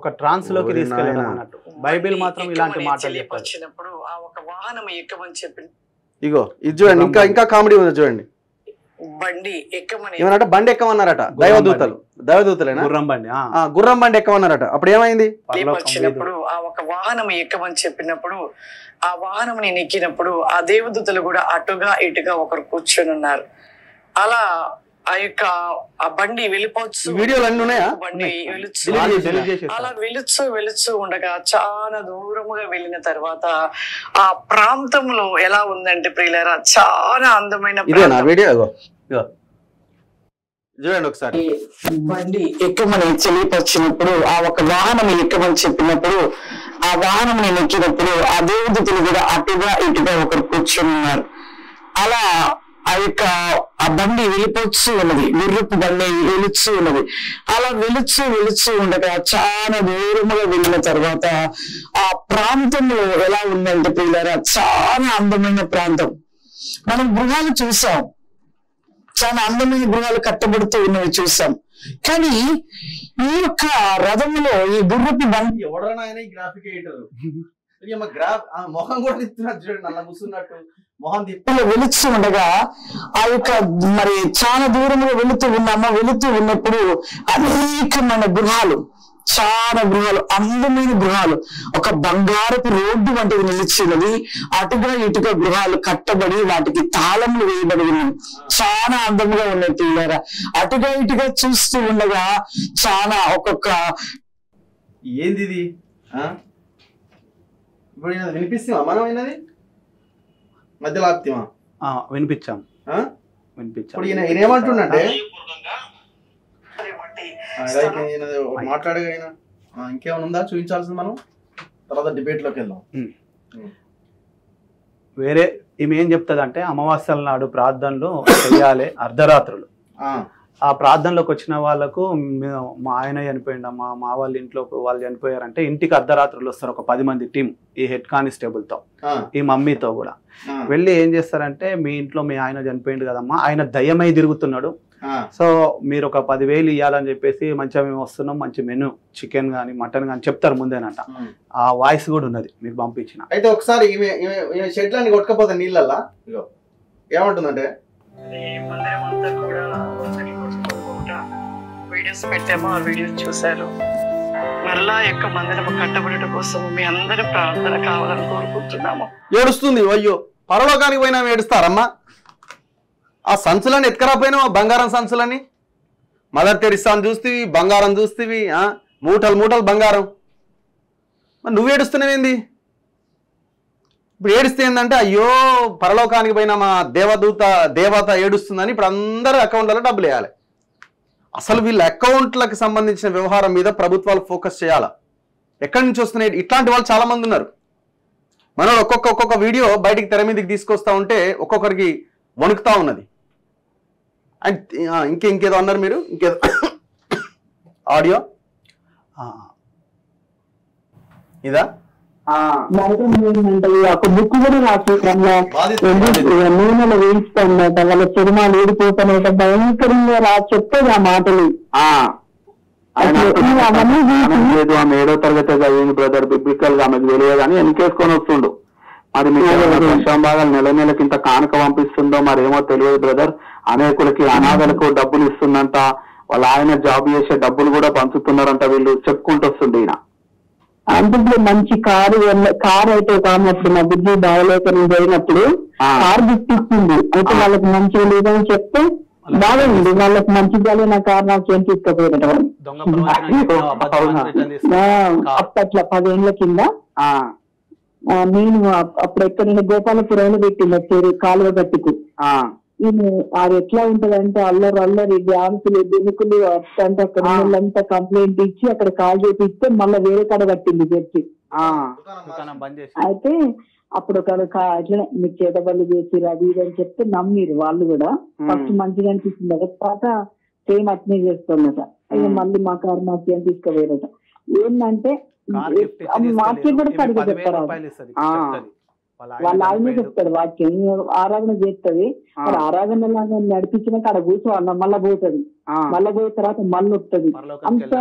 ఒక ట్రాన్స్ లోకి తీసుకెళ్ళడం అన్నట్టు. బైబిల్ మాత్రం ఇలాంటి మాటలు వచ్చినప్పుడు ఆ ఒక వాహనం ఎక్కమని చెప్పి ఇగో ఇది చూడండి, ఇంకా ఇంకా కామెడీ ఉంది చూడండి. బండి ఎక్కమని ఏమన్నారట? బండి ఎక్కమన్నారట దైవదూతలేనా? గుర్రం బండి, గుర్రం బండి ఎక్కమన్నారట. అప్పుడు ఏమైంది? వచ్చినప్పుడు ఆ ఒక వాహనం ఎక్కమని చెప్పినప్పుడు ఆ వాహనం నేను ఎక్కినప్పుడు ఆ దేవదూతలు కూడా అటుగా ఇటుగా ఒకరు కూర్చొని ఉన్నారు. అలా ఆ యొక్క ఆ బండి వెళ్ళిపోవచ్చు, వీడియోలు అన్ని ఉన్నాయా? బండి అలా వెలుచు ఉండగా చాలా దూరముగా వెళ్ళిన తర్వాత ఆ ప్రాంతంలో ఎలా ఉందంటే ప్రియులారా, చాలా అందమైన చూడండి ఒకసారి. బండి ఎక్కమని తెలియపరిచినప్పుడు ఆ ఒక వాహనం ఎక్కమని చెప్పినప్పుడు ఆ వాహనం నేను ఎక్కినప్పుడు ఆ దేవదూతలు కూడా అటుగా ఇటుగా ఒకరు కూర్చొని ఉన్నారు. అలా ఆ యొక్క ఆ బండి వెళ్ళిపోతూ ఉన్నది, గుర్రపు బండి వెలుచు ఉన్నది. అలా వెలుచు ఉండగా చాలా దూరముగా వెళ్ళిన తర్వాత ఆ ప్రాంతంలో ఎలా ఉందంటే పిల్లరా, చాలా అందమైన ప్రాంతం. మనం గృహాలు చూసాం, చాలా అందమైన గృహాలు కట్టబడుతూ ఉన్నవి చూసాం. కానీ ఈ యొక్క రథంలో ఈ గుర్రపు బండి ఎవడన్నా గ్రాఫిక్ మొహం కూడా తిప్పుతున్నట్టు చూడండి, నల్ల కూర్చున్నట్టు మొహం తిప్పులో వెలుచు ఉండగా ఆ యొక్క మరి చాలా దూరంలో వెళుతూ ఉన్నప్పుడు అనేకమైన గృహాలు, చాలా గృహాలు, అందమైన గృహాలు, ఒక బంగారపు రోడ్డు వంటిది నిలిచినది. అటుగా ఇటుగా గృహాలు కట్టబడి వాటికి తాళములు వేయబడి ఉన్నాయి. చాలా అందంగా ఉన్నాయి పిల్లరా. అటుగా ఇటుగా చూస్తూ ఉండగా చాలా ఒక్కొక్క ఏంది ఇది ఇప్పుడు వినిపిస్తామా? మనం అయినది మధ్యలో ఆప్తిమా? వినిపించాం. ఇప్పుడు ఈయన ఏమంటుండంటే మాట్లాడగా ఇంకేమైనా ఉందా చూపించాల్సింది? మనం తర్వాత డిబేట్ లోకి వెళ్దాం. వేరే ఈమె ఏం చెప్తుంది అంటే, అమావాస్యల నాడు ప్రార్థనలు చెయ్యాలి అర్ధరాత్రులు. ఆ ప్రార్థనలోకి వచ్చిన వాళ్ళకు మా ఆయన చనిపోయిండమ్మా, మా వాళ్ళ ఇంట్లో వాళ్ళు చనిపోయారంటే ఇంటికి అర్ధరాత్రులు వస్తారు ఒక 10 మంది టీం, ఈ హెడ్ కానిస్టేబుల్ తో, ఈ మమ్మీతో కూడా వెళ్ళి ఏం చేస్తారంటే, మీ ఇంట్లో మీ ఆయన చనిపోయింది కదమ్మా, ఆయన దయ్యమై తిరుగుతున్నాడు, సో మీరు ఒక 10,000 ఇవ్వాలని చెప్పేసి మంచిగా మేము వస్తున్నాం, మంచి మెను చికెన్ కానీ మటన్ కానీ చెప్తారు ముందేనంట. ఆ వాయిస్ కూడా ఉన్నది మీకు పంపించిన. అయితే ఒకసారి షెడ్లని కొట్టుకపోతే నీళ్ళల్లా ఏమంటుందంటే, వీడియోస్ పెట్టాము, ఆ వీడియోస్ చూశారు. మరలా యొక్క మందిరము కట్టబడటం కోసం మీ అందరి ప్రార్థన కావాలని కోరుకుంటున్నాము. ఏడుస్తుంది. అయ్యో, పరలోకానికి పోయినా ఏడుస్తారమ్మా. ఆ సంచులని ఎత్తుకరాపోయినా, బంగారం సంచులని, మదర్ తెరిసాను చూస్తేవి, బంగారం చూస్తేవి, మూటలు మూటలు బంగారం. మరి నువ్వు ఏడుస్తున్నావేంది? ఇప్పుడు ఏడుస్తే ఏంటంటే, అయ్యో పరలోకానికి పోయినా మా దేవత ఏడుస్తుందని ఇప్పుడు అందరూ అకౌంట్లలో డబ్బులు వేయాలి. అసలు వీళ్ళ అకౌంట్లకు సంబంధించిన వ్యవహారం మీద ప్రభుత్వాలు ఫోకస్ చేయాలా? ఎక్కడి నుంచి వస్తున్నాయి? ఇట్లాంటి వాళ్ళు చాలా మంది ఉన్నారు. మనం ఒక్కొక్క వీడియో బయటికి తెర మీదకి తీసుకొస్తా ఉంటే ఒక్కొక్కరికి వణుకుతా ఉన్నది. అండ్ ఇంకేదో అన్నారు మీరు, ఇంకేదో ఆడియో ఇదా? ఒక బుక్ కూడా రాసే నూనెలు వేయిస్తాడట, వాళ్ళ సినిమాలు ఊడిపోతానట, భయంకరంగా చెప్పేది ఆ మాటలు. లేదు, ఆమె 7వ తరగతి చదివింది బ్రదర్, బిబ్లికల్ గా ఆమెకు తెలియదు అని వెనకేసుకొని వస్తుండు. మరి మీకు భాగాలు నెలకి ఇంత కానుక పంపిస్తుందో మరేమో తెలియదు బ్రదర్. అనేకులకి అనాథలకు డబ్బులు ఇస్తుందంట, వాళ్ళ ఆయన జాబ్ చేసే డబ్బులు కూడా పంచుతున్నారంట వీళ్ళు చెప్పుకుంటూ వస్తుంది ఈయన. అంటే మంచి కారు అయితే కానప్పుడు మా బుద్ధి బాగలేక నేను జరిగినప్పుడు కారు గిఫ్ట్ ఇచ్చింది. అయితే వాళ్ళకి మంచిగా లేదని చెప్తే బాగుంది, వాళ్ళకి మంచిగా నా కారు నాకు ఏం తీసుకుపోయినట. అప్పట్లో 10 ఏళ్ల కింద నేను అప్పుడు ఎక్కడ నేను గోపాలపురంలో పెట్టింది కాలువ గట్టుకు. అది ఎట్లా ఉంటదంటే అల్లరి డ్యాన్సులు దునుకులు అంటే అక్కడ వాళ్ళంతా కంప్లైంట్ ఇచ్చి అక్కడ కాల్ చేపిస్తే మళ్ళీ వేరే కాడ కట్టింది చర్చి. అయితే అప్పుడు అట్లనే మీరు చేతబడులు చేసి అది ఇది అని చెప్తే నమ్మిరు వాళ్ళు కూడా. ఫస్ట్ మంచిగా అనిపిస్తుంది, తర్వాత సేమ్ అట్నే చేస్తున్నట. అయ్యో మళ్ళీ మా కారు మాకు ఏం తీసుకుపోయారట. ఏంటంటే మార్కెట్ కూడా సరిగ్గా చెప్తారు, వాళ్ళ ఆయనే చెప్తాడు వాక్యం. ఆరాధన చేస్తుంది, మరి ఆరాధన లాగా నడిపించినాక అక్కడ కూర్చోవాలి, మళ్ళా పోతుంది, మళ్ళా పోయిన తర్వాత మళ్ళీ వస్తుంది. అంత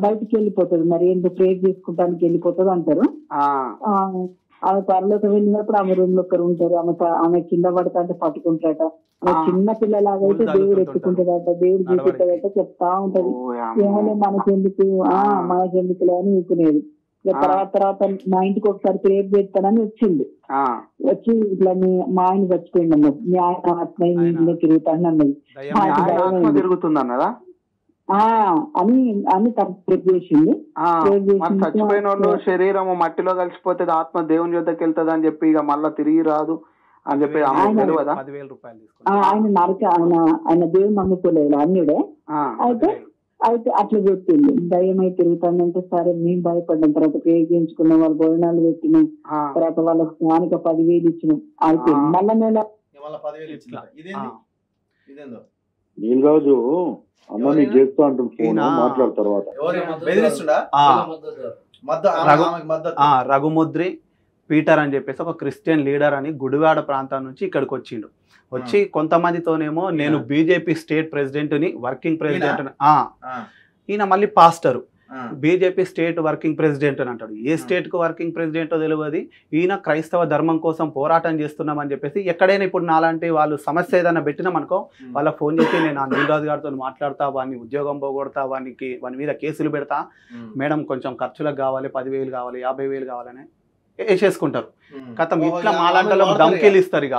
బయటికి వెళ్ళిపోతుంది. మరి ఎందుకు ప్రేర్ చేసుకుంటానికి వెళ్ళిపోతుంది అంటారు. ఆమె పరలోకి వెళ్ళినప్పుడు ఆమె రూమ్ లో ఒకరు ఉంటారు. ఆమె కింద పడతా అంటే పట్టుకుంటారట. ఆమె చిన్న పిల్లలాగా అయితే దేవుడు ఎత్తుకుంటాడట, దేవుడు చూపిస్తాడట చెప్తా ఉంటది. ఏమో మనకెందుకులే అని ఊకునేది. తర్వాత మా ఇంటికి ఒకసారి ప్రేర్ చేస్తానని వచ్చింది. వచ్చి ఇట్లా మా ఆయన చచ్చిపోయింది అన్నది. మీ ఆయన ఆత్మ తిరుగుతాను అన్నది. తిరుగుతుంది అన్నదా అని ప్రేర్ చేసింది. చచ్చిపోయిన వాళ్ళు శరీరం మట్టిలో కలిసిపోతే ఆత్మ దేవుని యొద్దకు వెళ్తుంది అని చెప్పి ఇక మళ్ళా తిరిగి రాదు అని చెప్పి ఆయన నరక ఆయన దేవుని నమ్ముకోలేదు అన్యుడే. అయితే అట్లా చెప్పింది. దయ్యం అయితే తిరుగుతానంటే సరే మేము భయపడ్డాం. తర్వాత ప్రేర్ చేయించుకున్నాం, వాళ్ళు భోజనాలు పెట్టినాం, తర్వాత వాళ్ళకి స్నానిక 10,000 ఇచ్చినాం. అయితే మళ్ళా నెల నీలరాజు అన్న నీకు చేస్తా అంటుంది మాట్లాడు. తర్వాత రఘుముద్రి పీటర్ అని చెప్పేసి ఒక క్రిస్టియన్ లీడర్ అని గుడివాడ ప్రాంతం నుంచి ఇక్కడికి వచ్చిండు. వచ్చి కొంతమందితోనేమో నేను బీజేపీ స్టేట్ ప్రెసిడెంట్ ని వర్కింగ్ ప్రెసిడెంట్, ఈయన మళ్ళీ pastor BJP state working president అని అంటాడు. ఏ స్టేట్ కు వర్కింగ్ ప్రెసిడెంటో తెలియదు. ఈయన క్రైస్తవ ధర్మం కోసం పోరాటం చేస్తున్నామని చెప్పేసి ఎక్కడైనా ఇప్పుడు నాలాంటి వాళ్ళు సమస్య ఏదైనా పెట్టినామనుకో వాళ్ళకి ఫోన్ చేసి నేను ఆ నీలరాజు గారితో మాట్లాడతా, వాడిని ఉద్యోగం పోగొడతా, వాని మీద కేసులు పెడతా, మేడం కొంచెం ఖర్చులకు కావాలి, 10,000 కావాలి, 50,000 కావాలని వేసేసుకుంటారు. కథం ఇట్లా మాలాంటి ధమ్కీలు ఇస్తారు. ఇక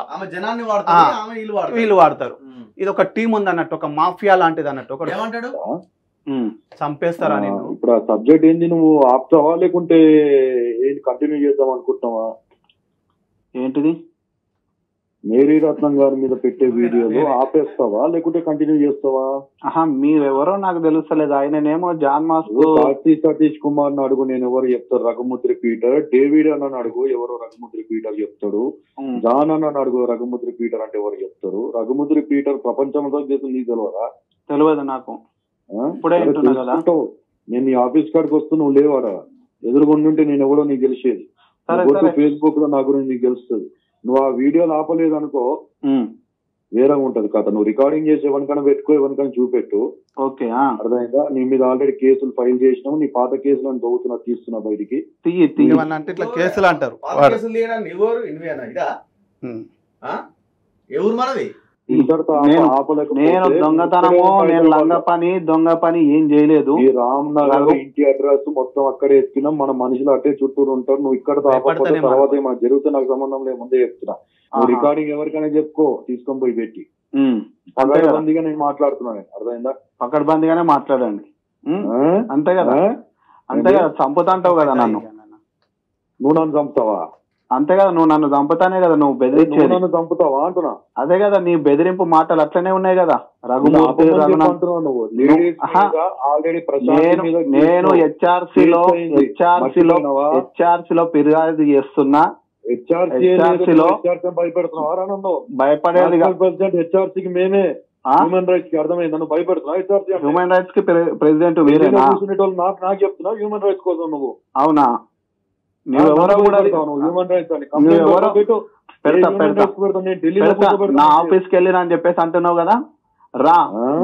వీళ్ళు వాడతారు. ఇది ఒక టీం ఉంది అన్నట్టు, ఒక మాఫియా లాంటిది అన్నట్టు. ఒక చంపేస్తారా నేను. ఇప్పుడు ఆ సబ్జెక్ట్ ఏంది, నువ్వు ఆపుతావా లేకుంటే ఏంటి కంటిన్యూ చేద్దాం అనుకుంటున్నావా? ఏంటిది మేరీ రత్నం గారి మీద పెట్టే వీడియోలు ఆపేస్తావా లేకుంటే కంటిన్యూ చేస్తావా? మీరెవరో నాకు తెలుస్తలేదు. ఆయననేమో జాన్ మాస్కో సతీష్ కుమార్ ని అడుగు, నేను ఎవరు చెప్తారు. రఘుముద్రి పీటర్. డేవిడ్ అన్న అడుగు, ఎవరో రఘుముద్రి పీటర్ చెప్తాడు. జాన్ అన్న అడుగు, రఘుముద్రి పీటర్ అంటే ఎవరు చెప్తారు. రఘుముద్రి పీటర్ ప్రపంచంతో చేస్తుంది నీకు తెలియదా? తెలియదు నాకు. నేను నీ ఆఫీస్ కాడికి వస్తూ నువ్వు లేవాడా, ఎదురుగుండుంటే నేను ఎవరో నీకు గెలిచేది. ఫేస్బుక్ లో నా గురించి నీకు గెలుస్తుంది. నువ్వు ఆ వీడియోలు ఆపలేదు అనుకో వేరే ఉంటది కథ. నువ్వు రికార్డింగ్ చేసి ఎవరికైనా పెట్టుకో, ఎవరికైనా చూపెట్టు. ఓకే, అర్థమైందా? నీ మీద ఆల్రెడీ కేసులు ఫైల్ చేసినావు. నీ పాత కేసులను తవ్వుతున్నా, తీస్తున్నా బయటికి. కేసులు అంటారు. ఎవరు మనది? నేను దొంగతనము, నేను లంగ పని, దొంగ పని ఏం చేయలేదు. ఈ రామ్ నగర్ ఇంటి అడ్రస్ మొత్తం అక్కడే ఎత్తినాం. మన మనుషులు అట్టే చుట్టూరు ఉంటారు. నువ్వు ఇక్కడ తర్వాత ఏమైనా జరిగితే నాకు సంబంధం లేదు, ముందే చెప్తున్నా. నువ్వు రికార్డింగ్ ఎవరికైనా చెప్పుకో, తీసుకొని పోయి పెట్టి. పకడ్బందీగా నేను మాట్లాడుతున్నాను, అర్థమైందా? పకడ్బందీగానే మాట్లాడండి. అంతే కదా, అంతే కదా. చంపుతా అంటావు కదా నన్ను. నువ్వు నన్ను చంపుతావా? అంతే కదా, నువ్వు నన్ను చంపుతానే కదా నువ్వు బెదిరించేది. నన్ను చంపుతావా అంటున్నా. అదే కదా, నీ బెదిరింపు మాటలు అట్లనే ఉన్నాయి కదా. నేను హెచ్ఆర్సీలో ఫిర్యాదు చేస్తున్నా. భయపడేది హెచ్ఆర్సీకి మేమే హ్యూమన్ రైట్స్ కి. అర్థమైంది? నన్ను భయపెడుతున్నావు. హెచ్ఆర్సీ హ్యూమన్ రైట్స్ కి ప్రెసిడెంట్ వేరే నాకు చెప్తున్నావు హ్యూమన్ రైట్స్ కోసం. నువ్వు అవునా? నువ్వెవరో కూడా హ్యూమన్ రైట్స్ అని నా ఆఫీస్కి వెళ్ళినా అని చెప్పేసి అంటున్నావు కదా. రా,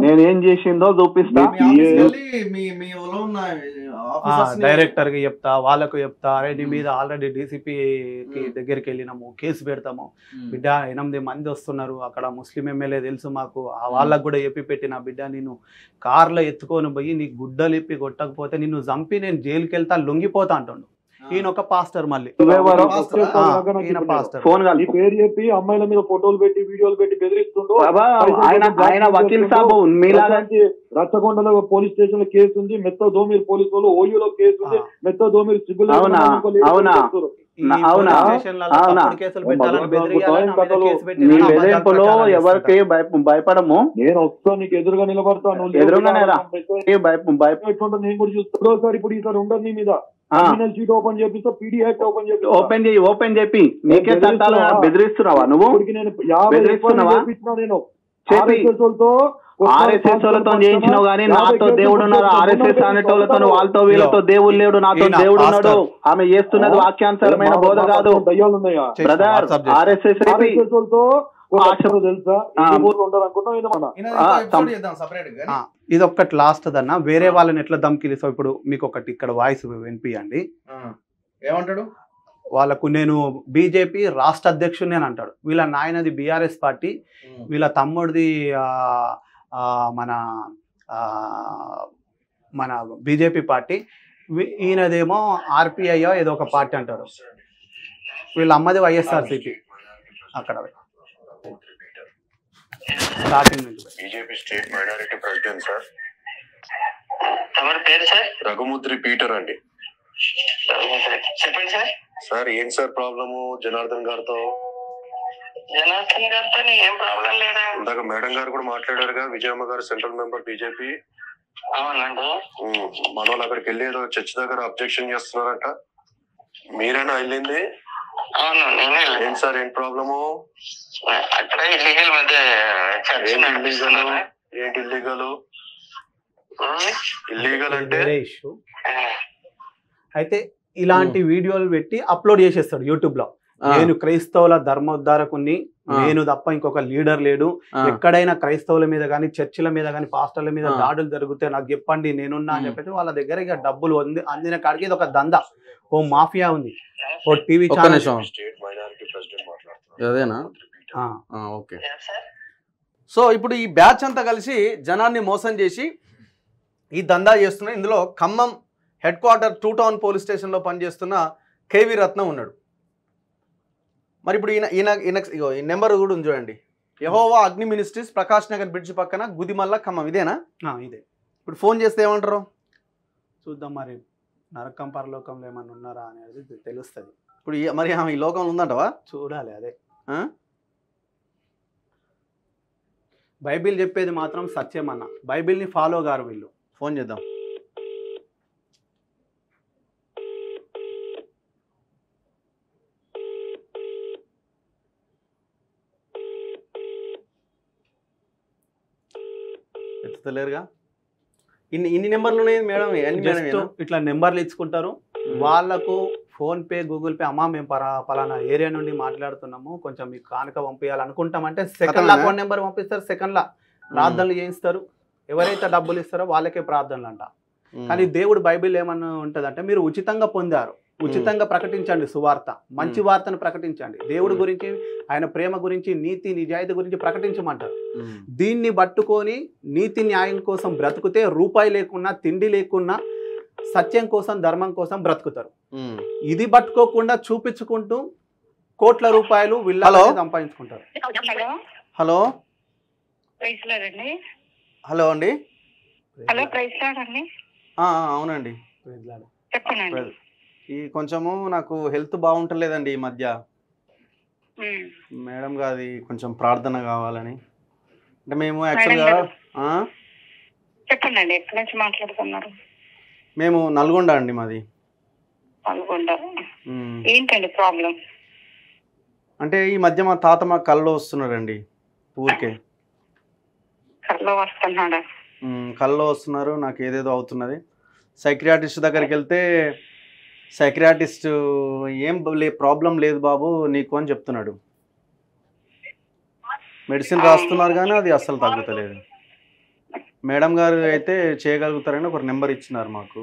నేనేం చేసిందో చూపిస్తా. డైరెక్టర్ కి చెప్తా, వాళ్ళకు చెప్తా. అరే నీ మీద ఆల్రెడీ డీసీపీ దగ్గరికి వెళ్ళినాము, కేసు పెడతాము. బిడ్డ 8 మంది వస్తున్నారు, అక్కడ ముస్లిం ఎమ్మెల్యే తెలుసు మాకు, వాళ్ళకు కూడా చెప్పి పెట్టిన బిడ్డ నేను కార్లో ఎత్తుకొని పోయి నీ గుడ్డలు ఇప్పి కొట్టకపోతే నిన్ను చంపి నేను జైలుకి వెళ్తా, లొంగిపోతా అంటుండు. ఈయన ఒక పాస్టర్. మళ్ళీ పేరు చెప్పి అమ్మాయిల మీద ఫోటోలు పెట్టి వీడియోలు పెట్టి బెదిరిస్తుండో. ఆయన వకీల్ సాబు మీలాగా రచ్చకొండలో పోలీస్ స్టేషన్ లో కేసు ఉంది, మెత్త దోమీర్ పోలీసు వాళ్ళు ఓయూలో కేసు ఉంది, మెత్త దోమీర్ సిబిల్. అవునా? నీ బెదిరింపులో ఎవరికి భయపడము. నేను వస్తా, నీకు ఎదురుగా నిలబడతాను. ఎదురుగానే రా, భయపెట్టుంటా. నేను కూడా చూస్తా. ఇప్పుడు ఈసారి ఉండదు నీ మీద. ఓపెన్ చేపిస్తా, పీడీ యాక్ట్ ఓపెన్ చేసి ఓపెన్ చెప్పి నీకే చట్టాలు బెదిరిస్తున్నావా నువ్వు? నేను ఆర్ఎస్ఎస్ వాళ్ళతో చేయించినావు గానీ నాతో దేవుడు ఉన్నాడు. ఆర్ఎస్ఎస్ అనేటోళ్ళతో వాళ్ళతో వీళ్ళతో దేవుడు లేడు, నాతో దేవుడు ఉన్నాడు. ఆమె చేస్తున్నది వాక్యానుసారమైన బోధ కాదు బ్రదర్. ఆర్ఎస్ఎస్ తెలుసా ఉంటారు అనుకుంటాం సపరేట్ ఇది ఒక్కటి లాస్ట్ దన్న వేరే వాళ్ళని ఎట్లా దమ్కిలిస్తావు. ఇప్పుడు మీకు ఒకటి ఇక్కడ వాయిస్ వినిపియండి. ఏమంటాడు? వాళ్ళకు నేను బీజేపీ రాష్ట్ర అధ్యక్షుడిని అని అంటాడు. వీళ్ళ నాయనది బీఆర్ఎస్ పార్టీ, వీళ్ళ తమ్ముడిది మన మన బీజేపీ పార్టీ, ఈయనదేమో ఆర్పిఐ ఏదో ఒక పార్టీ అంటాడు. వీళ్ళ అమ్మది వైఎస్ఆర్సీపీ. అక్కడ BJP state minority president sir. ఎవరి పేరు సార్? రఘుముద్రి పీటర్ అండి. చెప్పండి సార్. సార్ ఏం సార్ ప్రాబ్లము జనార్దన్ గారితో? జనార్దన్ గారితో ఏం ప్రాబ్లం లేదా? ఇందాక మేడం గారు కూడా మాట్లాడారుగా, విజయమ్మ గారు సెంట్రల్ మెంబర్ బీజేపీ. అవునండి. మన వాళ్ళు అక్కడికి వెళ్ళి ఏదో చర్చ్ దగ్గర అబ్జెక్షన్ చేస్తున్నారంట, మీరేనా వెళ్ళింది? అవును నేనే. ఏం సార్ ఏం ప్రాబ్లము? అక్కడ ఇల్లీగల్ మధ్య ఏంటి ఇల్లీగల్ అంటే ఇష్యూ. అయితే ఇలాంటి వీడియోలు పెట్టి అప్లోడ్ చేసేస్తాడు యూట్యూబ్ లో. నేను క్రైస్తవుల ధర్మోద్ధారకుని, నేను తప్ప ఇంకొక లీడర్ లేడు. ఎక్కడైనా క్రైస్తవుల మీద గానీ, చర్చిల మీద గానీ, పాస్టర్ల మీద దాడులు జరిగితే నాకు చెప్పండి, నేనున్నా అని చెప్పేసి వాళ్ళ దగ్గర ఇక డబ్బులు అందిన కాడికి ఇది ఒక దందా, ఓ మాఫియా ఉంది. ఓ TV channel. State minority president అదేనా? ఓకే. సో ఇప్పుడు ఈ బ్యాచ్ అంతా కలిసి జనాన్ని మోసం చేసి ఈ దందా చేస్తున్నారు. ఇందులో Khammam head quarter 2 town police స్టేషన్లో పనిచేస్తున్న కేవీ రత్నం ఉన్నాడు. మరి ఇప్పుడు ఈ నెంబర్ కూడా ఉంది చూడండి. యెహోవా అగ్ని మినిస్ట్రీస్, ప్రకాష్ నగర్ బ్రిడ్జ్ పక్కన, గుదిమల్ల, ఖమ్మం. ఇదేనా? ఇదే. ఇప్పుడు ఫోన్ చేస్తే ఏమంటారు చూద్దాం. మరి నరకం పరలోకంలో ఏమన్నా ఉన్నారా అనేది తెలుస్తుంది. ఇప్పుడు మరి ఈ లోకంలో ఉందంటవా? చూడాలి. అదే బైబిల్ చెప్పేది మాత్రం సత్యం అన్న. బైబిల్ని ఫాలో గారు వీళ్ళు. ఫోన్ చేద్దాం. ఎత్తుతలేరుగా. ఇన్ని నెంబర్లు ఉన్నాయి మేడం. ఇట్లా నెంబర్లు ఇచ్చుకుంటారు. వాళ్ళకు ఫోన్ పే, గూగుల్ పే, అమ్మా మేము పలానా ఏరియా నుండి మాట్లాడుతున్నాము, కొంచెం మీకు కానుక పంపించాలనుకుంటామంటే సెకండ్ లా ఫోన్ నెంబర్ పంపిస్తారు. సెకండ్ లా ప్రార్థనలు చేయిస్తారు. ఎవరైతే డబ్బులు ఇస్తారో వాళ్ళకే ప్రార్థనలు అంట. కానీ దేవుడు బైబిల్ ఏమన్నా ఉంటదంటే, మీరు ఉచితంగా పొందారు, ఉచితంగా ప్రకటించండి సువార్త, మంచి వార్తను ప్రకటించండి, దేవుడి గురించి, ఆయన ప్రేమ గురించి, నీతి నిజాయితీ గురించి ప్రకటించమంటారు. దీన్ని పట్టుకొని నీతి న్యాయం కోసం బ్రతుకుతే రూపాయి లేకున్నా, తిండి లేకున్నా, సత్యం కోసం, ధర్మం కోసం బ్రతుకుతారు. ఇది పట్టుకోకుండా చూపించుకుంటూ కోట్ల రూపాయలు వీళ్ళలో సంపాదించుకుంటారు. హలో హలో అండి. అవునండి. ఈ కొంచెము నాకు హెల్త్ బాగుంటలేదండి ఈ మధ్య. మేడం గారి కొంచెం ప్రార్థన కావాలని. అంటే మేము యాక్చువల్గా చెప్పండి, ఎక్కడి నుంచి మాట్లాడుతున్నారు? మేము నల్గొండ అండి మాది. నల్గొండ. ఏంటండి ప్రాబ్లం? అంటే ఈ మధ్య మా తాత మా కల్లో వస్తున్నారండి. ఊరికే కల్లో వస్తున్నారు. నాకు ఏదేదో అవుతున్నది. సైక్రియాటిస్ట్ దగ్గరికి వెళ్తే సైక్రియాటిస్ట్ ఏం ప్రాబ్లం లేదు బాబు నీకు అని చెప్తున్నాడు. మెడిసిన్ రాస్తున్నారు కానీ అది అస్సలు తగ్గుతలేదు. మేడం గారు అయితే చేయగలుగుతారని ఒక నెంబర్ ఇచ్చినారు మాకు.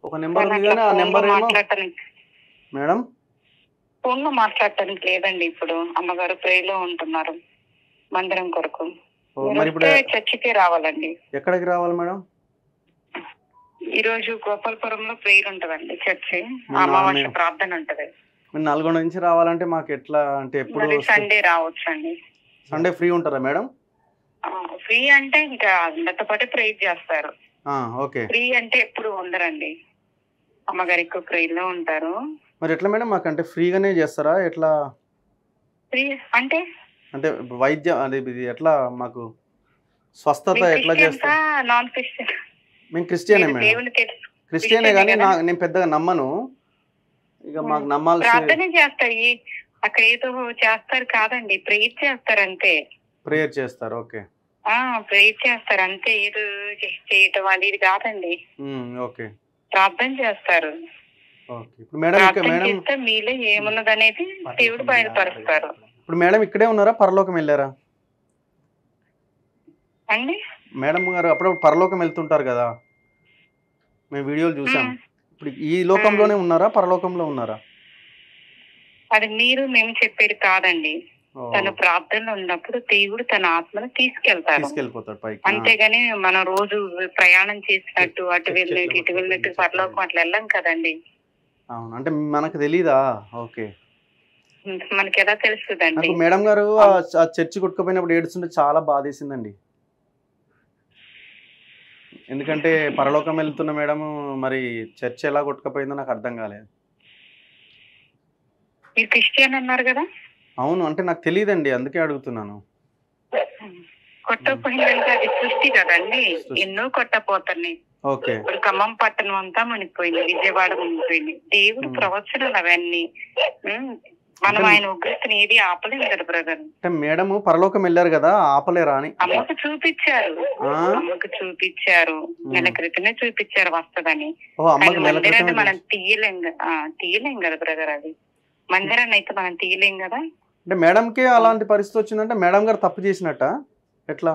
ఒక నెంబర్ ఉంది కానీ ఆ నెంబర్ ఏమో మేడం ఫోన్ లో మాట్లాడటానికి లేదండి. ఇప్పుడు అమ్మగారు ప్రేయర్లో ఉంటున్నారు మందిరం కొరకు. మరి ఇప్పుడు చర్చికే రావాలండి. ఎక్కడికి రావాలి మేడం? ఈ రోజు గోపాలపురంలో ప్రేయర్ ఉంటదండి, చర్చి అమావాస్య ప్రార్థన ఉంటది. నల్గొండ నుంచి రావాలంటే మాకు ఎట్లా? అంటే ఎప్పుడు? సండే రావచ్చు అండి. సండే ఫ్రీ ఉంటారా మేడం? ఫ్రీ అంటే ఇంకా అందరితో పాటు ప్రేయర్ చేస్తారు. ఓకే. ఫ్రీ అంటే ఎప్పుడు ఉండరండి, అమ్మగారు ఎక్కువ ప్రేయర్ లో ఉంటారు. మరి ఎట్లా మేడం? మాకు అంటే ఫ్రీగానే చేస్తారా ఎట్లా? ఫ్రీ అంటే అంటే వైద్యం అది ఇది ఎట్లా మాకు స్వస్థత ఎట్లా చేస్తారు? Non Christian. మేము క్రిస్టియనే మేడం. క్రిస్టియనే కానీ నేను పెద్దగా నమ్మను. ఇక మాకు నమ్మాల్సి. ప్రార్థన చేస్తారు అక్కడ, ఏదో చేస్తారు కాదండి, ప్రేయర్ చేస్తారు అంతే. ప్రేయర్ చేస్తారు. ఓకే. ప్రేయర్ చేస్తారు అంతే, ఏదో చేయటం అది ఇది కాదండి. ఓకే. ప్రార్థన చేస్తారు. ఓకే. ఇప్పుడు మేడం మీలో ఏమున్నది అనేది దేవుడు బయలుపరుస్తారు. ఇప్పుడు మేడం ఇక్కడే ఉన్నారా, పరలోకం వెళ్ళారా? అండి మేడం గారు అప్పుడప్పుడు పరలోకం వెళ్తుంటారు కదా, మేము వీడియోలు చూసాం. ఇప్పుడు ఈ లోకంలోనే ఉన్నారా, పరలోకంలో ఉన్నారా? అది మీరు మేము చెప్పేది కాదండి. తను ప్రార్థనలో ఉన్నప్పుడు దేవుడు తన ఆత్మను తీసుకెళ్ళిపోతాడు పైకి. అంతేగాని మనం రోజు ప్రయాణం చేసినట్టు అటు వెళ్ళినట్టు ఇటు వెళ్ళినట్టు పరలోకం అట్లా వెళ్ళాం కదండి. అవును, అంటే మనకు తెలీదా? ఓకే, మనకి ఎలా తెలుస్తుందండి? మేడం గారు ఆ చర్చి కొట్టుకుపోయినప్పుడు ఏడుస్తుంటే చాలా బాధేసిందండి. ఎందుకంటే పరలోకం వెళ్తున్న మేడం మరి చర్చ్ ఎలా కొట్టుకుపోయిందో నాకు అర్థం కాలేదు. మీరు క్రిస్టియన్ అన్నారు కదా? అవును, అంటే నాకు తెలియదండి, అందుకే అడుగుతున్నాను. కొట్టపోయిందంటే అది సృష్టి కదండి, ఎన్నో కొట్టపోతున్నాయి. ఓకే, ఇప్పుడు ఖమ్మం పట్టణం అంతా మునిగిపోయింది, విజయవాడ మునిగిపోయింది. దేవుడు ప్రవచనాలు అవన్నీ. మనం ఆయన ఉగ్రతని ఏది ఆపలేము కదా బ్రదర్. అంటే మేడం పరలోకం వెళ్ళారు కదా, ఆపలేరా అని? అమ్మకు చూపించారు, నెల క్రితమే చూపించారు వస్తదని. మందిరాన్ని మనం తీయలేం కదా బ్రదర్. అది మందిరాన్ని అయితే మనం తీయలేం కదా. అంటే మేడంకి అలాంటి పరిస్థితి వచ్చిందంటే మేడం గారు తప్పు చేసినట్ట ఎట్లా?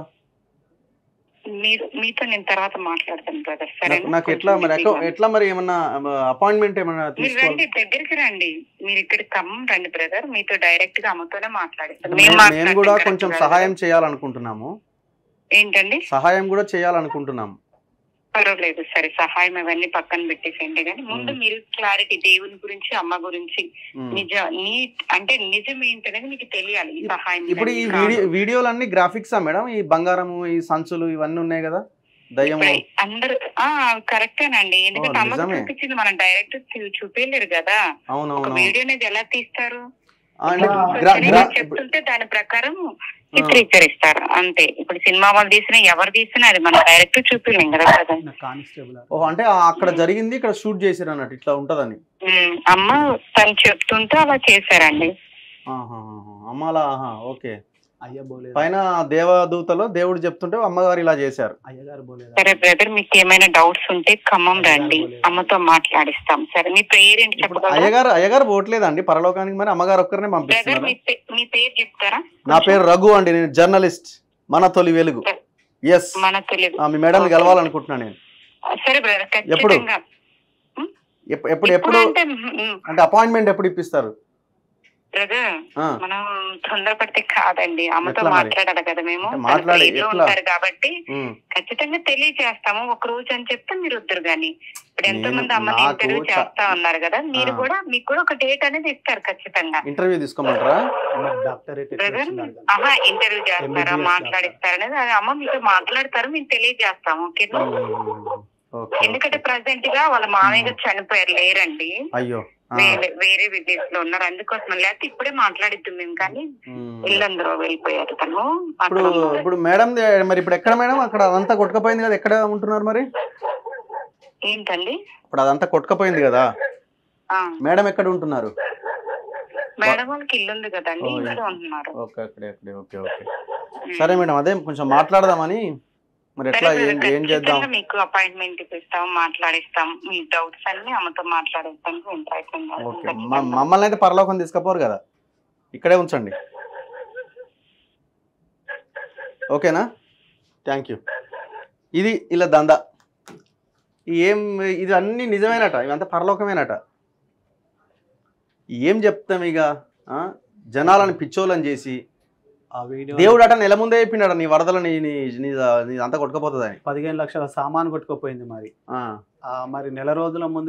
మీతో నేను తర్వాత మాట్లాడతాను బ్రదర్. సరే, నాకు ఎట్లా మరి ఏమన్నా అపాయింట్మెంట్ ఏమన్నా రండి, దగ్గరికి రండి. మీరు ఇక్కడికి ఖమ్మం రండి బ్రదర్, మీతో డైరెక్ట్ గా అమ్మతోనే మాట్లాడిస్తాను. మేము కూడా కొంచెం సహాయం చేయాలనుకుంటున్నాము. ఏంటండి? సహాయం కూడా చేయాలనుకుంటున్నాము. పర్వాలేదు, సరే సహాయం అవన్నీ పక్కన పెట్టేసేయండి. కానీ ముందు మీరు క్లారిటీ దేవుని గురించి, అమ్మ గురించి అంటే నిజం ఏంటనేది మీకు తెలియాలి. ఈ సహాయం ఇప్పుడు ఈ వీడియోలన్నీ గ్రాఫిక్సా మేడం? ఈ బంగారము, ఈ సంచులు ఇవన్నీ ఉన్నాయి కదా, దయ్యం అందరు కరెక్టేనండి. ఎందుకంటే అమ్మకు చూపించింది మనం డైరెక్ట్ చూపించలేరు కదా. ఒక వీడియో అనేది ఎలా తీస్తారు? చెప్తుంటే దాని ప్రకారం చిత్రీకరిస్తారు అంతే. ఇప్పుడు సినిమా వాళ్ళు తీసినా ఎవరు తీసినా అది మనం డైరెక్ట్ చూపించలేం కదా. అంటే అక్కడ జరిగింది ఇక్కడ షూట్ చేశారు అన్నట్టు, ఇట్లా ఉంటదని అమ్మ తను చెప్తుంటే అలా చేశారండి. అమ్మ అలా, ఓకే. పైన దేవదూతలో దేవుడు చెప్తుంటే అమ్మగారు ఇలా చేశారు. సరే బ్రదర్, మీకు ఏమైనా డౌట్స్ ఉంటే ఖమ్మం రండి, అమ్మతో మాట్లాడిస్తాం. సరే, మీ పేరు ఏంటి చెప్పగలరా? అయ్యగారు పోవట్లేదండి పరలోకానికి, మరి అమ్మగారు ఒక్కరినే పంపిస్తున్నారు. మీ పేరు చెప్తారా? నా పేరు రఘు అండి, నేను జర్నలిస్ట్, మన తొలి వెలుగు. ఎస్, మన తొలి. మీ మేడం కలవాలనుకుంటున్నా నేను. సరే బ్రదర్, ఖచ్చితంగా. ఎప్పుడు అంటే అపాయింట్మెంట్ ఎప్పుడు ఇప్పిస్తారు? బ్రదర్, మనం తొందరపడితే కాదండి, అమ్మతో మాట్లాడాలి కదా. మేము ఉంటారు కాబట్టి ఖచ్చితంగా తెలియజేస్తాము. ఒక రోజు అని చెప్తే మీరు వద్దరు. గానీ ఇప్పుడు ఎంతో మంది అమ్మని ఇంటర్వ్యూ చేస్తా ఉన్నారు కదా, మీరు కూడా మీకు కూడా ఒక డేట్ అనేది ఇస్తారు ఖచ్చితంగా. Interview తీసుకోమంటారా brother? ఇంటర్వ్యూ చేస్తారా, మాట్లాడిస్తారనేది అది అమ్మ మీతో మాట్లాడతారు, మేము తెలియజేస్తాము. ఓకేనా? ఎందుకంటే ప్రెసెంట్ గా వాళ్ళ మామయ్య గారు చనిపోయారు, లేరండి. అయ్యో, వేరే విలేజ్ లో ఉన్నారు, అందుకోసం. లేకపోతే ఇప్పుడే మాట్లాడిద్దాం మేము, కానీ ఇల్లందరూ వెళ్ళిపోయారు. తను ఇప్పుడు మేడం మరి ఇప్పుడు ఎక్కడ మేడం? అక్కడ అదంతా కొట్టుకపోయింది కదా, ఎక్కడ ఉంటున్నారు మరి? ఏంటండి? ఇప్పుడు అదంతా కొట్టుకపోయింది కదా, మేడం ఎక్కడ ఉంటున్నారు? మేడం వాళ్ళకి ఇల్లు ఉంది కదండి, ఇంట్లో ఉంటున్నారు. ఓకే. సరే మేడం, అదే కొంచెం మాట్లాడదామని. మరి ఎట్లా, ఏం చేద్దాం? మీకు అపాయింట్మెంట్ ఇప్పిస్తాం, మాట్లాడిస్తాం. మీ డౌట్స్ అన్ని అమ్మతో మాట్లాడిస్తాం. ఓకే, మమ్మల్ని అయితే పరలోకం తీసుకపోరు కదా, ఇక్కడే ఉంచండి. ఓకేనా? Thank you. ఇది ఇలా దందా ఇది అన్ని నిజమేనట, ఇవంతా పరలోకమేనట. ఏం చెప్తాం ఇక, జనాలను పిచ్చోళ్ళని చేసి దేవుడు అట నెల ముందే చెప్పినాడు నీ వరదలని నీ అంతా కొట్టుకపోతుంది అని. 15 లక్షల సామాను కొట్టుకుపోయింది మరి నెల రోజుల ముందు